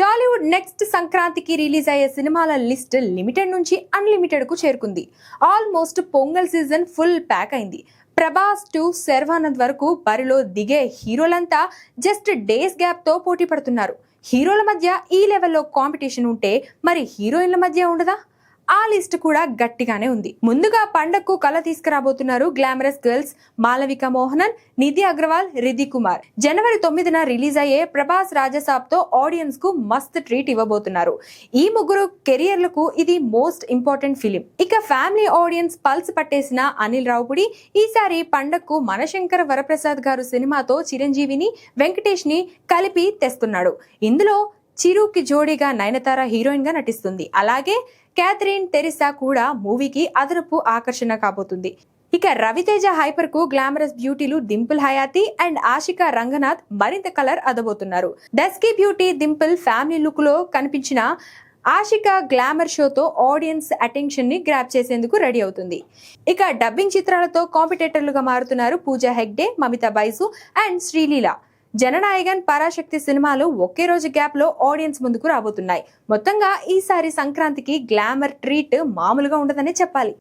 Tollywood next సంక్రాంతికి release అయ్యే సినిమాల లిస్ట్ లిమిటెడ్ నుంచి అన్లిమిటెడ్ కు చేరుకుంది. Almost pongal season full pack అయింది. ప్రభాస్ టు శర్వానంద్ వరకు బరిలో దిగే హీరోలంతా జస్ట్ డేస్ గ్యాప్ తో పోటీ పడుతున్నారు. హీరోల మధ్య ఈ లెవెల్లో కాంపిటీషన్ ఉంటే మరి హీరోయిన్ల మధ్య ఉండదా? ఆ లిస్ట్ కూడా గట్టిగానే ఉంది. ముందుగా పండగకు కళ తీసుకురాబోతున్నారు గ్లామరస్ గర్ల్స్ మాలవిక మోహనన్, నిధి అగర్వాల్, రిధి కుమార్. జనవరి 9న రిలీజ్ అయ్యే ప్రభాస్ రాజసాబ్ తో ఆడియన్స్ కు మస్త్ ట్రీట్ ఇవ్వబోతున్నారు. ఈ ముగ్గురు కెరియర్లకు ఇది మోస్ట్ ఇంపార్టెంట్ ఫిలిం. ఇక ఫ్యామిలీ ఆడియన్స్ పల్స్ పట్టేసిన అనిల్ రావుపుడి ఈసారి పండగకు మనశంకర వరప్రసాద్ గారు సినిమాతో చిరంజీవిని, వెంకటేష్ ని కలిపి తెస్తున్నాడు. ఇందులో చిరుకి జోడీగా నయనతార హీరోయిన్ గా నటిస్తుంది. అలాగే క్యాథరిన్ తెరిసా కూడా మూవీకి అదనపు ఆకర్షణ కాబోతుంది. ఇక రవితేజ హైపర్ కు గ్లామరస్ బ్యూటీలు డింపుల్ హయాతి అండ్ ఆషికా రంగనాథ్ మరింత కలర్ అదబోతున్నారు. Dusky beauty Dimple family look లో కనిపించిన ఆషికా గ్లామర్ షోతో ఆడియన్స్ అటెన్షన్ ని గ్రాప్ చేసేందుకు రెడీ అవుతుంది. ఇక డబ్బింగ్ చిత్రాలతో కాంపిటేటర్లుగా మారుతున్నారు పూజా హెగ్డే, మమితా బైసు అండ్ శ్రీలీల. జననాయగన్, పరాశక్తి సినిమాలు ఒకే రోజు గ్యాప్ లో ఆడియన్స్ ముందుకు రాబోతున్నాయి. మొత్తంగా ఈసారి సంక్రాంతికి గ్లామర్ ట్రీట్ మామూలుగా ఉండదనే చెప్పాలి.